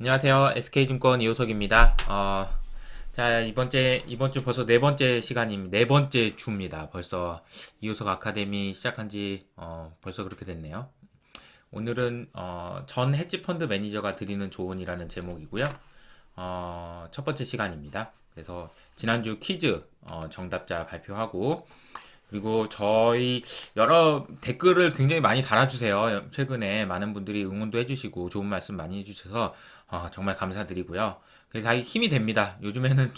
안녕하세요. SK증권 이호석입니다. 자, 이번 주 벌써 네 번째 시간입니다. 네 번째 주입니다. 벌써 이호석 아카데미 시작한 지, 벌써 그렇게 됐네요. 오늘은, 전 헤지펀드 매니저가 드리는 조언이라는 제목이고요. 첫 번째 시간입니다. 그래서 지난주 퀴즈, 정답자 발표하고, 그리고 저희 여러 댓글을 굉장히 많이 달아주세요. 최근에 많은 분들이 응원도 해주시고 좋은 말씀 많이 해주셔서 정말 감사드리고요. 그래서 힘이 됩니다. 요즘에는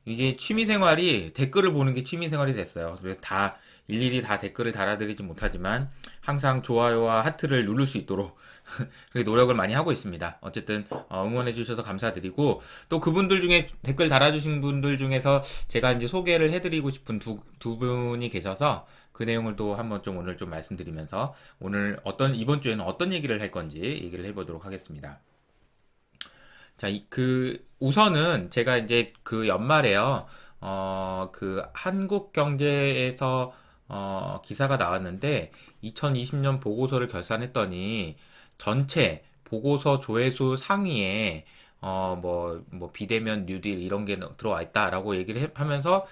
이게 취미생활이 댓글을 보는 게 취미생활이 됐어요. 그래서 다 일일이 다 댓글을 달아드리지 못하지만 항상 좋아요와 하트를 누를 수 있도록 그렇게 노력을 많이 하고 있습니다. 어쨌든 응원해 주셔서 감사드리고 또 그분들 중에 댓글 달아주신 분들 중에서 제가 이제 소개를 해드리고 싶은 두 분이 계셔서 그 내용을 또 한번 좀 오늘 좀 말씀드리면서 오늘 이번 주에는 어떤 얘기를 할 건지 얘기를 해보도록 하겠습니다. 자, 우선은 제가 이제 그 연말에요, 그 한국경제에서, 기사가 나왔는데, 2020년 보고서를 결산했더니, 전체 보고서 조회수 상위에, 비대면 뉴딜 이런 게 들어와 있다라고 하면서,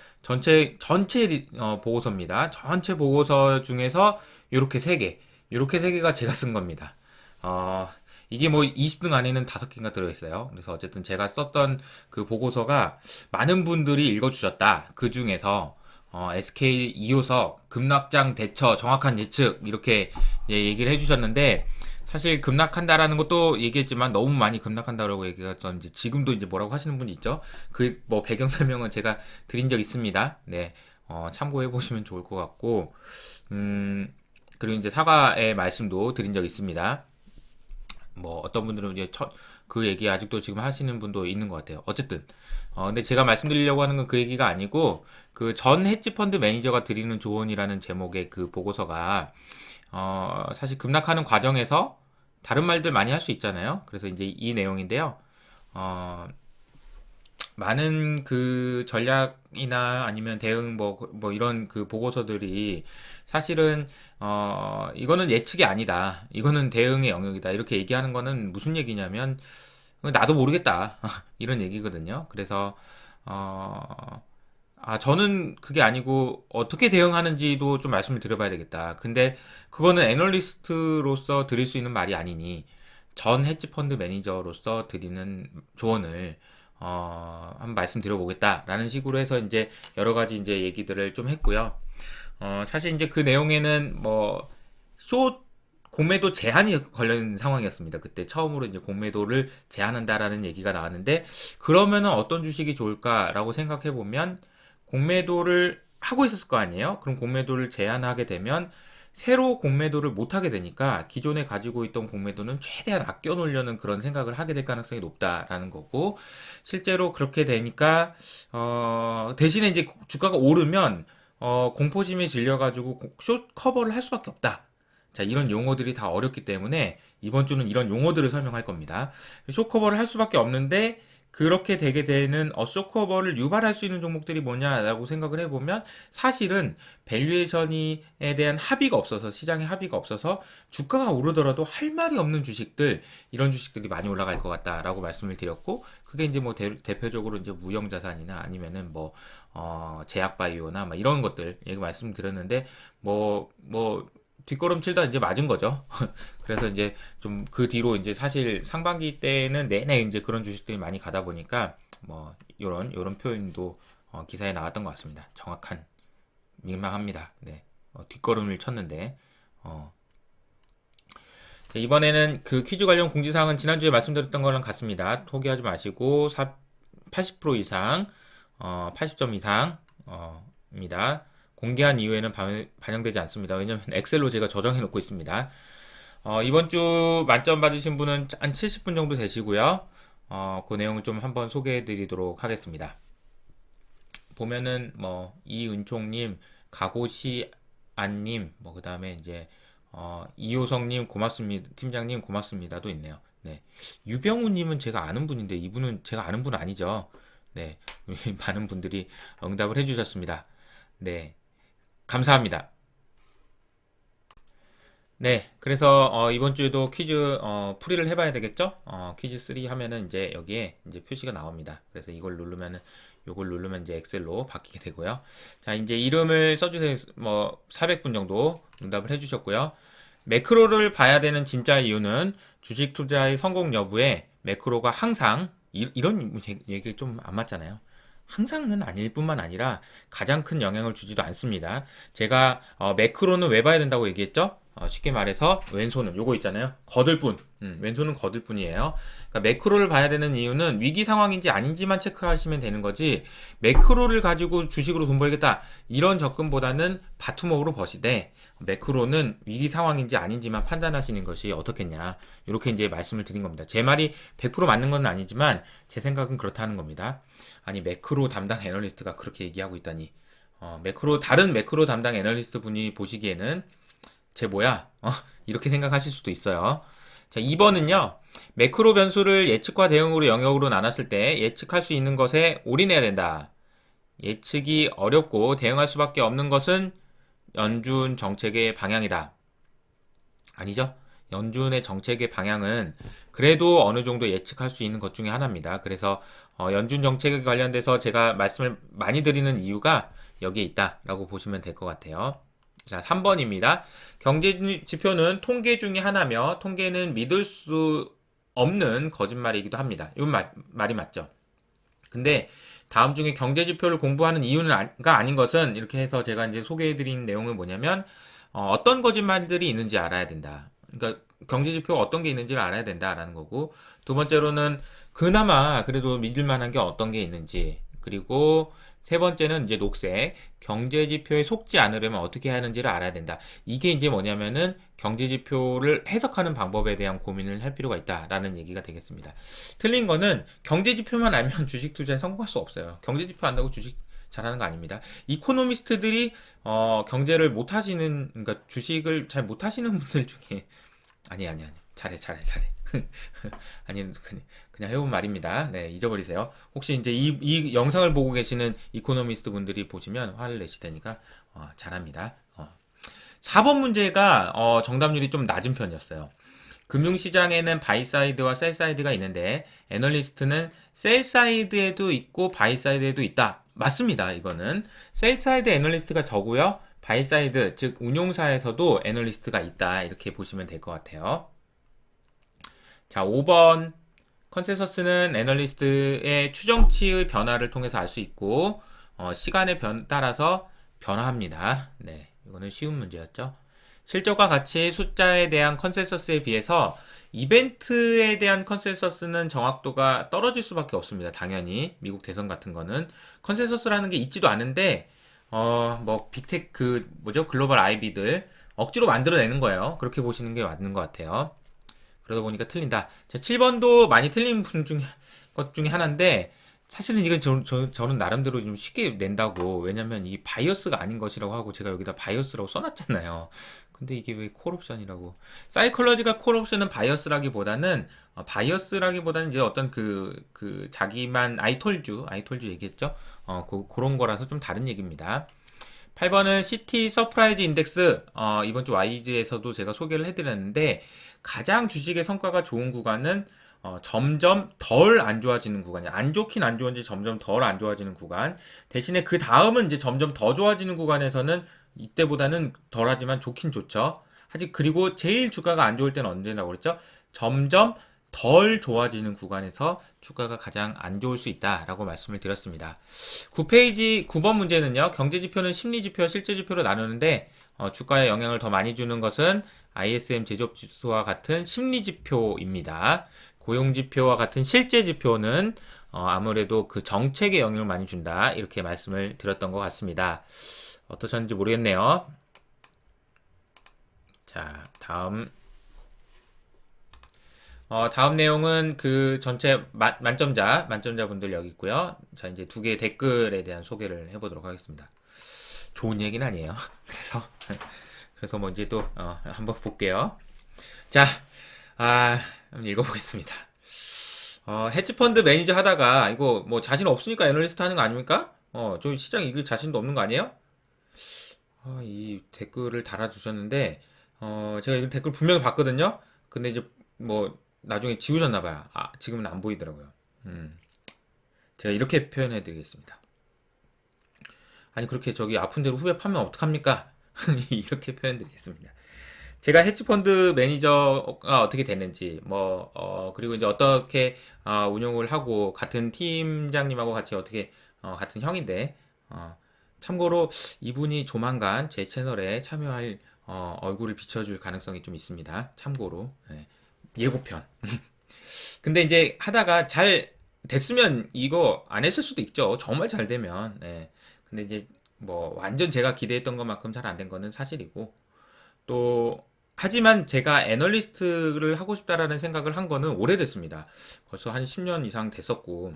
보고서입니다. 전체 보고서 중에서, 요렇게 세 개가 제가 쓴 겁니다. 어, 이게 뭐 20등 안에는 5개가 들어있어요. 그래서 어쨌든 제가 썼던 그 보고서가 많은 분들이 읽어주셨다. 그 중에서 SK 이호석 급락장 대처 정확한 예측 이렇게 얘기를 해주셨는데 사실 급락한다라는 것도 얘기했지만 너무 많이 급락한다라고 얘기했던 지금도 이제 뭐라고 하시는 분이 있죠. 그 뭐 배경 설명은 제가 드린 적 있습니다. 네, 참고해 보시면 좋을 것 같고 그리고 이제 사과의 말씀도 드린 적 있습니다. 뭐 어떤 분들은 이제 그 얘기 아직도 지금 하시는 분도 있는 것 같아요. 어쨌든 근데 제가 말씀드리려고 하는 건 그 얘기가 아니고 그 전 헤지펀드 매니저가 드리는 조언이라는 제목의 그 보고서가 사실 급락하는 과정에서 다른 말들 많이 할 수 있잖아요. 그래서 이제 이 내용인데요. 어, 많은 그 전략이나 아니면 대응 뭐 이런 그 보고서들이 사실은 이거는 예측이 아니다. 이거는 대응의 영역이다. 이렇게 얘기하는 거는 무슨 얘기냐면 나도 모르겠다. 이런 얘기거든요. 그래서 저는 그게 아니고 어떻게 대응하는지도 좀 말씀을 드려봐야 되겠다. 근데 그거는 애널리스트로서 드릴 수 있는 말이 아니니 전 헤지펀드 매니저로서 드리는 조언을 한번 말씀드려보겠다라는 식으로 해서 이제 여러 가지 이제 얘기들을 좀 했고요. 사실 이제 그 내용에는 공매도 제한이 걸린 상황이었습니다. 그때 처음으로 이제 공매도를 제한한다라는 얘기가 나왔는데 그러면은 어떤 주식이 좋을까라고 생각해 보면 공매도를 하고 있었을 거 아니에요? 그럼 공매도를 제한하게 되면 새로 공매도를 못 하게 되니까 기존에 가지고 있던 공매도는 최대한 아껴 놓으려는 그런 생각을 하게 될 가능성이 높다라는 거고 실제로 그렇게 되니까 대신에 이제 주가가 오르면 공포심에 질려가지고 숏 커버를 할 수밖에 없다. 자, 이런 용어들이 다 어렵기 때문에 이번 주는 이런 용어들을 설명할 겁니다. 숏 커버를 할 수밖에 없는데 그렇게 되게 되는 숏커버를 유발할 수 있는 종목들이 뭐냐라고 생각을 해보면 사실은 밸류에이션에 대한 합의가 없어서 시장에 합의가 없어서 주가가 오르더라도 할 말이 없는 주식들 이런 주식들이 많이 올라갈 것 같다라고 말씀을 드렸고 그게 이제 뭐 대표적으로 이제 무형자산이나 아니면은 제약바이오나 뭐 이런 것들 얘기 말씀드렸는데 뭐 뒷걸음치다 이제 맞은 거죠. 그래서 이제 좀 그 뒤로 이제 사실 상반기 때는 내내 이제 그런 주식들이 많이 가다 보니까 뭐 요런 표현도 기사에 나왔던 것 같습니다. 정확한 민망합니다. 네. 뒷걸음을 쳤는데 어, 이번에는 그 퀴즈 관련 공지사항은 지난주에 말씀드렸던 거랑 같습니다. 포기하지 마시고 80% 이상 80점 이상 입니다. 공개한 이후에는 반영되지 않습니다. 왜냐하면 엑셀로 제가 저장해 놓고 있습니다. 이번 주 만점 받으신 분은 한 70분 정도 되시고요. 그 내용을 좀 한번 소개해 드리도록 하겠습니다. 보면은 이은총님, 가고시안님, 그 다음에 이제 이호성님 고맙습니다. 팀장님 고맙습니다도 있네요. 네. 유병우님은 제가 아는 분인데 이분은 제가 아는 분 아니죠. 네. 많은 분들이 응답을 해주셨습니다. 네. 감사합니다. 네, 그래서 이번 주에도 퀴즈 풀이를 해봐야 되겠죠? 퀴즈 3 하면은 이제 여기에 이제 표시가 나옵니다. 그래서 요걸 누르면 이제 엑셀로 바뀌게 되고요. 자, 이제 이름을 써주세요. 뭐 400분 정도 응답을 해주셨고요. 매크로를 봐야 되는 진짜 이유는 주식 투자의 성공 여부에 매크로가 항상 이런 얘기 좀 안 맞잖아요. 항상은 아닐 뿐만 아니라 가장 큰 영향을 주지도 않습니다. 제가 매크로는 왜 봐야 된다고 얘기했죠? 쉽게 말해서 왼손은 요거 있잖아요. 거들 뿐. 왼손은 거들 뿐이에요. 그러니까 매크로를 봐야 되는 이유는 위기 상황인지 아닌지만 체크하시면 되는 거지. 매크로를 가지고 주식으로 돈 벌겠다 이런 접근보다는 바투목으로 버시되 매크로는 위기 상황인지 아닌지만 판단하시는 것이 어떻겠냐. 이렇게 이제 말씀을 드린 겁니다. 제 말이 100% 맞는 건 아니지만 제 생각은 그렇다는 겁니다. 아니 매크로 담당 애널리스트가 그렇게 얘기하고 있다니. 다른 매크로 담당 애널리스트 분이 보시기에는 쟤 뭐야? 이렇게 생각하실 수도 있어요. 자, 2번은요. 매크로 변수를 예측과 대응으로 영역으로 나눴을 때 예측할 수 있는 것에 올인해야 된다. 예측이 어렵고 대응할 수밖에 없는 것은 연준 정책의 방향이다. 아니죠? 연준의 정책의 방향은 그래도 어느 정도 예측할 수 있는 것 중에 하나입니다. 그래서 연준 정책에 관련돼서 제가 말씀을 많이 드리는 이유가 여기에 있다라고 보시면 될 것 같아요. 자, 3번입니다. 경제 지표는 통계 중에 하나며 통계는 믿을 수 없는 거짓말이기도 합니다. 이 말이 맞죠? 근데 다음 중에 경제 지표를 공부하는 이유가 아닌 것은 이렇게 해서 제가 이제 소개해드린 내용은 뭐냐면 어떤 거짓말들이 있는지 알아야 된다. 그러니까 경제 지표가 어떤 게 있는지를 알아야 된다라는 거고 두 번째로는 그나마 그래도 믿을 만한 게 어떤 게 있는지 그리고 세 번째는 이제 녹색 경제 지표에 속지 않으려면 어떻게 하는지를 알아야 된다. 이게 이제 뭐냐면은 경제 지표를 해석하는 방법에 대한 고민을 할 필요가 있다라는 얘기가 되겠습니다. 틀린 거는 경제 지표만 알면 주식 투자에 성공할 수 없어요. 경제 지표 안다고 주식 잘하는 거 아닙니다. 이코노미스트들이 경제를 못 하시는 그러니까 주식을 잘 못 하시는 분들 중에 아니 잘해 아니 그냥 해본 말입니다. 네, 잊어버리세요. 혹시 이제 이 영상을 보고 계시는 이코노미스트 분들이 보시면 화를 내실 테니까 잘합니다. 4번 문제가 정답률이 좀 낮은 편이었어요. 금융시장에는 바이사이드와 셀사이드가 있는데 애널리스트는 셀사이드에도 있고 바이사이드에도 있다. 맞습니다. 이거는 셀사이드 애널리스트가 적고요. 바이사이드 즉 운용사에서도 애널리스트가 있다. 이렇게 보시면 될 것 같아요. 자, 5번 컨센서스는 애널리스트의 추정치의 변화를 통해서 알 수 있고 시간에 따라서 변화합니다. 네, 이거는 쉬운 문제였죠. 실적과 가치 숫자에 대한 컨센서스에 비해서 이벤트에 대한 컨센서스는 정확도가 떨어질 수밖에 없습니다. 당연히 미국 대선 같은 거는 컨센서스라는 게 있지도 않은데 뭐 빅테크 글로벌 아이비들 억지로 만들어내는 거예요. 그렇게 보시는 게 맞는 것 같아요. 그러다 보니까 틀린다. 자, 7번도 많이 틀린 것 중에 하나인데 사실은 이건 저는 나름대로 좀 쉽게 낸다고. 왜냐면 이 바이어스가 아닌 것이라고 하고 제가 여기다 바이어스라고 써놨잖아요. 근데 이게 왜 콜옵션이라고. 사이콜러지가 콜옵션은 바이어스라기보다는 이제 어떤 자기만 아이톨주 얘기했죠. 그런 거라서 좀 다른 얘기입니다. 8번은 시티 서프라이즈 인덱스 이번 주 YG에서도 제가 소개를 해드렸는데 가장 주식의 성과가 좋은 구간은 점점 덜 안 좋아지는 구간이야. 안 좋긴 안 좋은지 점점 덜 안 좋아지는 구간. 대신에 그 다음은 이제 점점 더 좋아지는 구간에서는 이때보다는 덜하지만 좋긴 좋죠. 그리고 제일 주가가 안 좋을 때는 언제라고 그랬죠? 점점 덜 좋아지는 구간에서 주가가 가장 안 좋을 수 있다라고 말씀을 드렸습니다. 9번 문제는요. 경제지표는 심리지표, 실제지표로 나누는데 주가에 영향을 더 많이 주는 것은 ISM 제조업지수와 같은 심리지표입니다. 고용지표와 같은 실제지표는 아무래도 그 정책에 영향을 많이 준다. 이렇게 말씀을 드렸던 것 같습니다. 어떠셨는지 모르겠네요. 자, 다음 내용은 그 전체 만점자 분들 여기 있고요. 자, 이제 두 개의 댓글에 대한 소개를 해보도록 하겠습니다. 좋은 얘기는 아니에요. 그래서 뭐 이제 또 한번 볼게요. 자, 한번 읽어보겠습니다. 헤지펀드 매니저 하다가 이거 뭐 자신 없으니까 애널리스트 하는 거 아닙니까? 저 시장 이길 자신도 없는 거 아니에요? 이 댓글을 달아주셨는데 제가 이거 댓글 분명히 봤거든요. 근데 이제 뭐 나중에 지우셨나 봐요. 아, 지금은 안 보이더라고요. 음, 제가 이렇게 표현해 드리겠습니다. 아니 그렇게 저기 아픈 대로 후배 파면 어떡합니까? 이렇게 표현 드리겠습니다. 제가 헤지펀드 매니저가 어떻게 됐는지, 그리고 이제 어떻게 운용을 하고, 같은 팀장님하고 같이 어떻게, 같은 형인데, 참고로 이분이 조만간 제 채널에 참여할, 얼굴을 비춰줄 가능성이 좀 있습니다. 참고로. 예. 예고편. 근데 이제 하다가 잘 됐으면 이거 안 했을 수도 있죠. 정말 잘 되면. 예. 근데 이제 뭐 완전 제가 기대했던 것만큼 잘 안 된 거는 사실이고, 또 하지만 제가 애널리스트를 하고 싶다라는 생각을 한 거는 오래됐습니다. 벌써 한 10년 이상 됐었고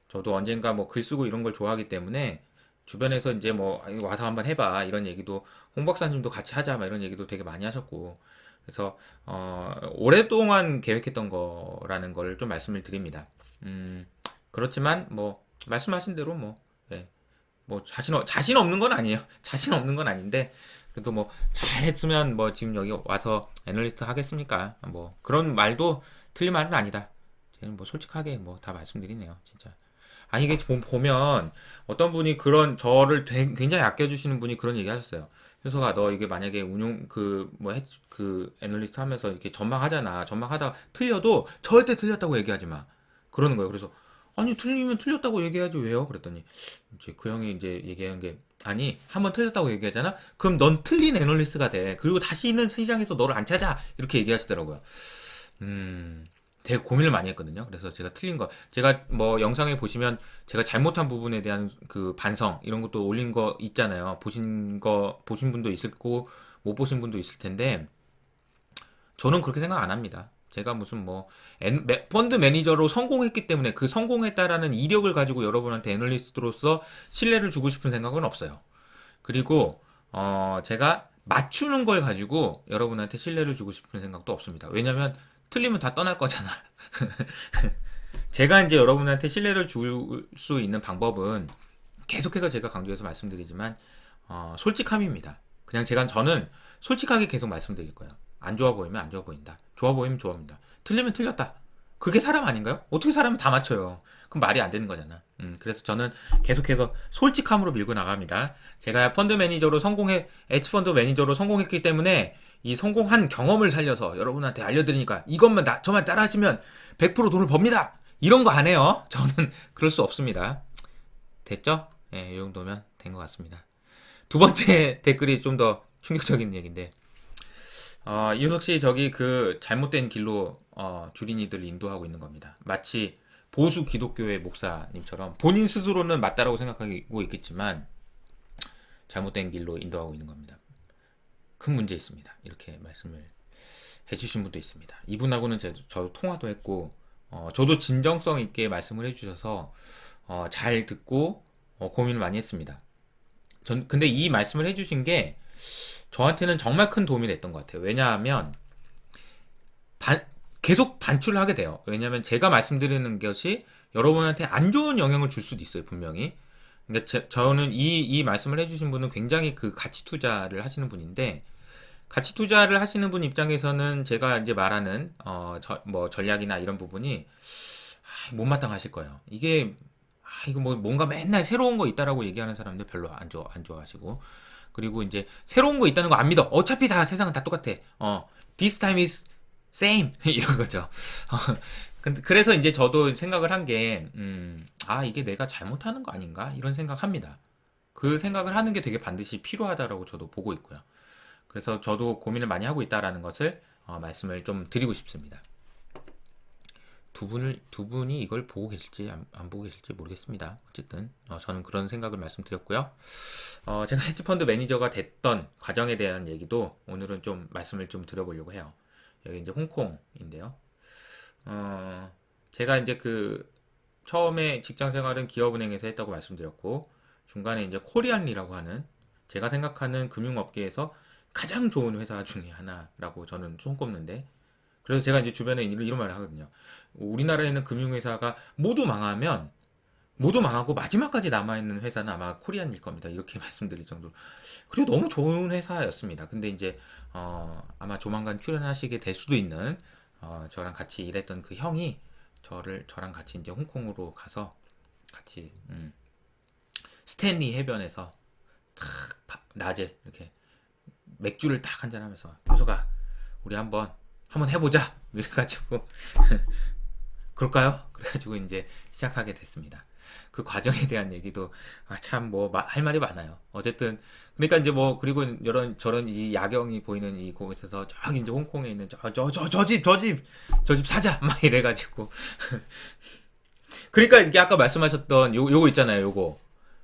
저도 언젠가 뭐 글 쓰고 이런 걸 좋아하기 때문에 주변에서 이제 뭐 아니, 와서 한번 해봐 이런 얘기도 홍 박사님도 같이 하자 막 이런 얘기도 되게 많이 하셨고 그래서 오랫동안 계획했던 거라는 걸 좀 말씀을 드립니다. 그렇지만 뭐 말씀하신 대로 뭐 예, 뭐 자신 없는 건 아니에요. 자신 없는 건 아닌데 그래도 뭐 잘했으면 뭐 지금 여기 와서 애널리스트 하겠습니까? 뭐 그런 말도 틀린 말은 아니다. 저는 뭐 솔직하게 뭐 다 말씀드리네요. 진짜. 아니 이게 보면 어떤 분이 그런 저를 굉장히 아껴주시는 분이 그런 얘기 하셨어요. 효서가 너 이게 만약에 운용 그 애널리스트 하면서 이렇게 전망하잖아. 전망하다가 틀려도 절대 틀렸다고 얘기하지 마. 그러는 거예요. 그래서 아니 틀리면 틀렸다고 얘기하지 왜요? 그랬더니 이제 그 형이 이제 얘기하는 게 아니 한번 틀렸다고 얘기하잖아. 그럼 넌 틀린 애널리스트가 돼. 그리고 다시는 시장에서 너를 안 찾아. 이렇게 얘기하시더라고요. 음, 되게 고민을 많이 했거든요. 그래서 제가 틀린 거, 제가 뭐 영상에 보시면 제가 잘못한 부분에 대한 그 반성 이런 것도 올린 거 있잖아요. 보신 분도 있을 거고 못 보신 분도 있을 텐데 저는 그렇게 생각 안 합니다. 제가 무슨 뭐 펀드 매니저로 성공했기 때문에 그 성공했다라는 이력을 가지고 여러분한테 애널리스트로서 신뢰를 주고 싶은 생각은 없어요. 그리고 제가 맞추는 걸 가지고 여러분한테 신뢰를 주고 싶은 생각도 없습니다. 왜냐면 틀리면 다 떠날 거잖아. 제가 이제 여러분한테 신뢰를 줄 수 있는 방법은 계속해서 제가 강조해서 말씀드리지만 솔직함입니다. 그냥 저는 솔직하게 계속 말씀드릴 거예요. 안 좋아 보이면 안 좋아 보인다. 좋아 보이면 좋아합니다. 틀리면 틀렸다. 그게 사람 아닌가요? 어떻게 사람을 다 맞춰요? 그럼 말이 안 되는 거잖아. 그래서 저는 계속해서 솔직함으로 밀고 나갑니다. 제가 H 펀드 매니저로 성공했기 때문에 이 성공한 경험을 살려서 여러분한테 알려드리니까 이것만 저만 따라하시면 100% 돈을 법니다. 이런 거 안 해요. 저는 그럴 수 없습니다. 됐죠? 예, 이 정도면 된 것 같습니다. 두 번째 댓글이 좀 더 충격적인 얘기인데, 이효석 씨 저기 그 잘못된 길로 주린이들 인도하고 있는 겁니다. 마치 보수 기독교의 목사님처럼 본인 스스로는 맞다라고 생각하고 있겠지만 잘못된 길로 인도하고 있는 겁니다. 큰 문제 있습니다. 이렇게 말씀을 해주신 분도 있습니다. 이분하고는 저도 통화도 했고 저도 진정성 있게 말씀을 해주셔서 잘 듣고 고민을 많이 했습니다. 근데 이 말씀을 해주신 게 저한테는 정말 큰 도움이 됐던 것 같아요. 왜냐하면 계속 반출을 하게 돼요. 왜냐하면 제가 말씀드리는 것이 여러분한테 안 좋은 영향을 줄 수도 있어요, 분명히. 그러니까 저는 이 말씀을 해주신 분은 굉장히 그 가치 투자를 하시는 분인데, 가치 투자를 하시는 분 입장에서는 제가 이제 말하는 뭐 전략이나 이런 부분이 못마땅하실 거예요. 이거 뭐 뭔가 맨날 새로운 거 있다라고 얘기하는 사람들 별로 안 좋아하시고, 그리고 이제 새로운 거 있다는 거 안 믿어. 어차피 다 세상은 다 똑같아. This time is same 이런 거죠. 그래서 이제 저도 생각을 한 게, 이게 내가 잘못하는 거 아닌가 이런 생각합니다. 그 생각을 하는 게 되게 반드시 필요하다라고 저도 보고 있고요. 그래서 저도 고민을 많이 하고 있다라는 것을 말씀을 좀 드리고 싶습니다. 두 분이 이걸 보고 계실지 안 보고 계실지 모르겠습니다. 어쨌든 저는 그런 생각을 말씀드렸고요. 제가 헤지펀드 매니저가 됐던 과정에 대한 얘기도 오늘은 좀 말씀을 좀 드려보려고 해요. 여기 이제 홍콩인데요. 제가 이제 그 처음에 직장 생활은 기업은행에서 했다고 말씀드렸고 중간에 이제 코리안리라고 하는 제가 생각하는 금융업계에서 가장 좋은 회사 중에 하나라고 저는 손꼽는데, 그래서 제가 이제 주변에 이런 말을 하거든요. 우리나라에 있는 금융회사가 모두 망하면 모두 망하고 마지막까지 남아있는 회사는 아마 코리안일 겁니다. 이렇게 말씀드릴 정도로. 그리고 너무 좋은 회사였습니다. 근데 이제, 아마 조만간 출연하시게 될 수도 있는, 저랑 같이 일했던 그 형이 저랑 같이 이제 홍콩으로 가서 같이, 스탠리 해변에서 낮에 이렇게 맥주를 딱 한잔 하면서, 교수가, 우리 한번 해보자! 이래가지고, 그럴까요? 그래가지고 이제 시작하게 됐습니다. 그 과정에 대한 얘기도 참 뭐 할 말이 많아요. 어쨌든 그러니까 이제 뭐 그리고 이런 저런 이 야경이 보이는 이 곳에서 저기 이제 홍콩에 있는 저 집 사자 막 이래가지고 그러니까 이게 아까 말씀하셨던 요거 있잖아요. 요거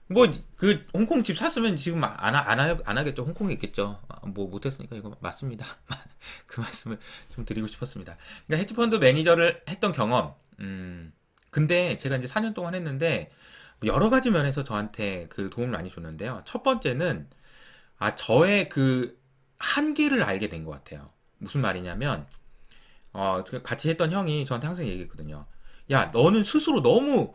뭐 그 홍콩 집 샀으면 지금 안 하겠죠. 홍콩에 있겠죠. 뭐 못했으니까 이거 맞습니다. 그 말씀을 좀 드리고 싶었습니다. 그러니까 헤지펀드 매니저를 했던 경험. 근데 제가 이제 4년 동안 했는데 여러 가지 면에서 저한테 그 도움을 많이 줬는데요. 첫 번째는 저의 그 한계를 알게 된 것 같아요. 무슨 말이냐면 같이 했던 형이 저한테 항상 얘기했거든요. 야, 너는 스스로 너의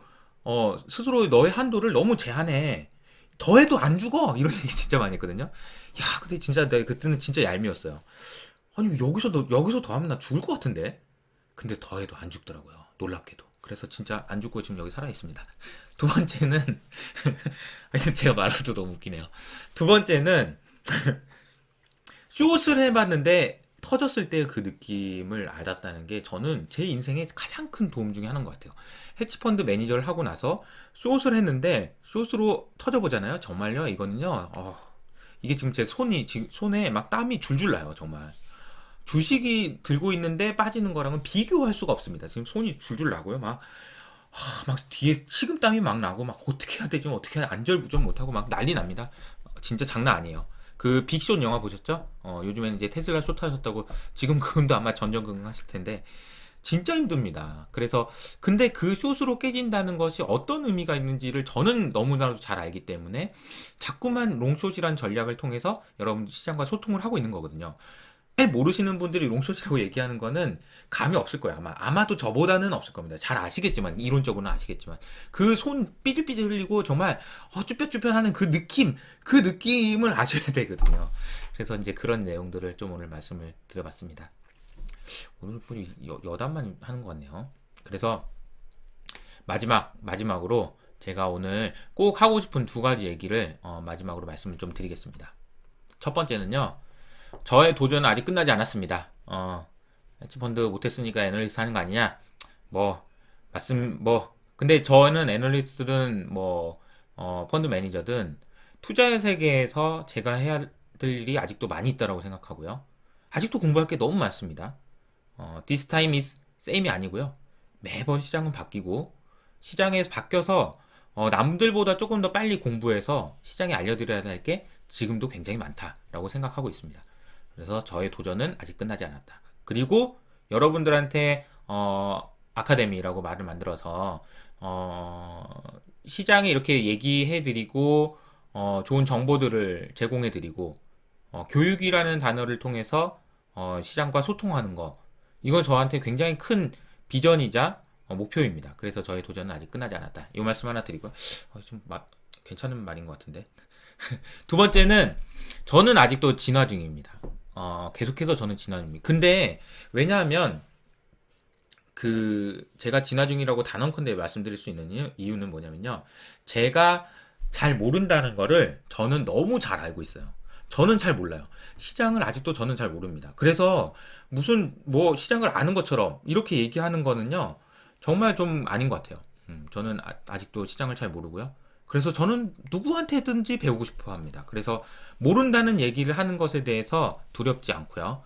한도를 너무 제한해. 더해도 안 죽어. 이런 얘기 진짜 많이 했거든요. 야, 근데 진짜 내가 그때는 진짜 얄미웠어요. 아니, 여기서 더하면 나 죽을 것 같은데? 근데 더해도 안 죽더라고요. 놀랍게도. 그래서 진짜 안 죽고 지금 여기 살아 있습니다. 두 번째는, 제가 말해도 너무 웃기네요. 두 번째는, 숏을 해봤는데, 터졌을 때 그 느낌을 알았다는 게 저는 제 인생의 가장 큰 도움 중에 하나인 것 같아요. 헤지펀드 매니저를 하고 나서 숏을 했는데, 숏으로 터져보잖아요. 정말요, 이거는요, 이게 지금 제 손에 막 땀이 줄줄 나요, 정말. 주식이 들고 있는데 빠지는 거랑은 비교할 수가 없습니다. 지금 손이 줄줄 나고요. 막 뒤에 식은땀이 막 나고 막 어떻게 해야 되지? 어떻게 해야 안절부절 못하고 막 난리 납니다. 진짜 장난 아니에요. 그 빅숏 영화 보셨죠? 요즘에는 이제 테슬라 숏 하셨다고 지금 그분도 아마 전전긍긍하실 텐데 진짜 힘듭니다. 그래서 근데 그 숏으로 깨진다는 것이 어떤 의미가 있는지를 저는 너무나도 잘 알기 때문에 자꾸만 롱숏이란 전략을 통해서 여러분 시장과 소통을 하고 있는 거거든요. 잘 모르시는 분들이 롱숏이라고 얘기하는 거는 감이 없을 거예요. 아마도 저보다는 없을 겁니다. 잘 아시겠지만, 이론적으로는 아시겠지만. 그 손 삐죽삐죽 흘리고 정말, 쭈뼛쭈뼛 하는 그 느낌을 아셔야 되거든요. 그래서 이제 그런 내용들을 좀 오늘 말씀을 드려봤습니다. 오늘 보니 여담만 하는 것 같네요. 그래서 마지막으로 제가 오늘 꼭 하고 싶은 두 가지 얘기를 마지막으로 말씀을 좀 드리겠습니다. 첫 번째는요. 저의 도전은 아직 끝나지 않았습니다. 헤지펀드 못했으니까 애널리스트 하는 거 아니냐? 근데 저는 애널리스트든 펀드 매니저든 투자의 세계에서 제가 해야 될 일이 아직도 많이 있다고 생각하고요. 아직도 공부할 게 너무 많습니다. This time is same이 아니고요. 매번 시장은 바뀌고, 시장에서 바뀌어서, 남들보다 조금 더 빨리 공부해서 시장에 알려드려야 할 게 지금도 굉장히 많다라고 생각하고 있습니다. 그래서 저의 도전은 아직 끝나지 않았다. 그리고 여러분들한테 아카데미라고 말을 만들어서 시장에 이렇게 얘기해드리고 좋은 정보들을 제공해드리고 교육이라는 단어를 통해서 시장과 소통하는 거 이건 저한테 굉장히 큰 비전이자 목표입니다. 그래서 저의 도전은 아직 끝나지 않았다. 이 말씀 하나 드리고요. 괜찮은 말인 것 같은데. 두 번째는 저는 아직도 진화 중입니다. 계속해서 저는 진화 중입니다. 근데 왜냐하면 제가 진화 중이라고 단언컨대 말씀드릴 수 있는 이유는 뭐냐면요. 제가 잘 모른다는 거를 저는 너무 잘 알고 있어요. 저는 잘 몰라요. 시장을 아직도 저는 잘 모릅니다. 그래서 무슨 시장을 아는 것처럼 이렇게 얘기하는 거는요. 정말 좀 아닌 것 같아요. 저는 아직도 시장을 잘 모르고요. 그래서 저는 누구한테든지 배우고 싶어 합니다. 그래서 모른다는 얘기를 하는 것에 대해서 두렵지 않고요.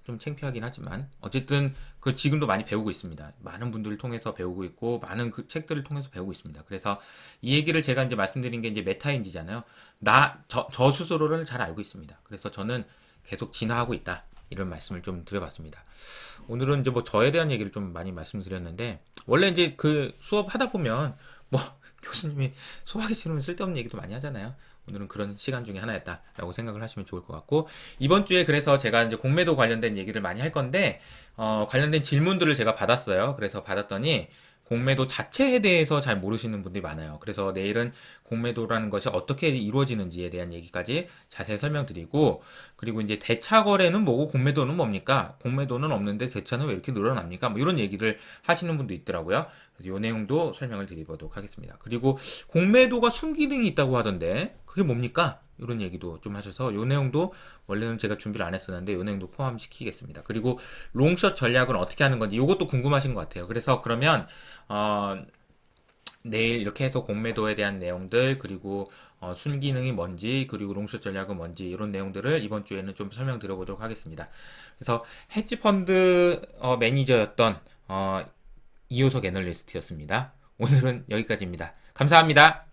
좀 창피하긴 하지만 어쨌든 지금도 많이 배우고 있습니다. 많은 분들을 통해서 배우고 있고 많은 그 책들을 통해서 배우고 있습니다. 그래서 이 얘기를 제가 이제 말씀드린 게 이제 메타인지잖아요. 저 스스로를 잘 알고 있습니다. 그래서 저는 계속 진화하고 있다. 이런 말씀을 좀 드려봤습니다. 오늘은 이제 저에 대한 얘기를 좀 많이 말씀드렸는데 원래 이제 그 수업 하다 보면 교수님이 수업하기 싫으면 쓸데없는 얘기도 많이 하잖아요. 오늘은 그런 시간 중에 하나였다라고 생각을 하시면 좋을 것 같고 이번 주에 그래서 제가 이제 공매도 관련된 얘기를 많이 할 건데 관련된 질문들을 제가 받았어요. 그래서 받았더니 공매도 자체에 대해서 잘 모르시는 분들이 많아요. 그래서 내일은 공매도라는 것이 어떻게 이루어지는지에 대한 얘기까지 자세히 설명드리고, 그리고 이제 대차 거래는 뭐고 공매도는 뭡니까? 공매도는 없는데 대차는 왜 이렇게 늘어납니까? 뭐 이런 얘기를 하시는 분도 있더라고요. 그래서 이 내용도 설명을 드리도록 하겠습니다. 그리고 공매도가 순기능이 있다고 하던데 그게 뭡니까? 이런 얘기도 좀 하셔서 이 내용도 원래는 제가 준비를 안 했었는데 이 내용도 포함시키겠습니다. 그리고 롱숏 전략은 어떻게 하는 건지 이것도 궁금하신 것 같아요. 그래서 그러면 내일 이렇게 해서 공매도에 대한 내용들, 그리고 순기능이 뭔지, 그리고 롱숏 전략은 뭔지 이런 내용들을 이번 주에는 좀 설명드려보도록 하겠습니다. 그래서 헤지펀드 매니저였던 이호석 애널리스트였습니다. 오늘은 여기까지입니다. 감사합니다.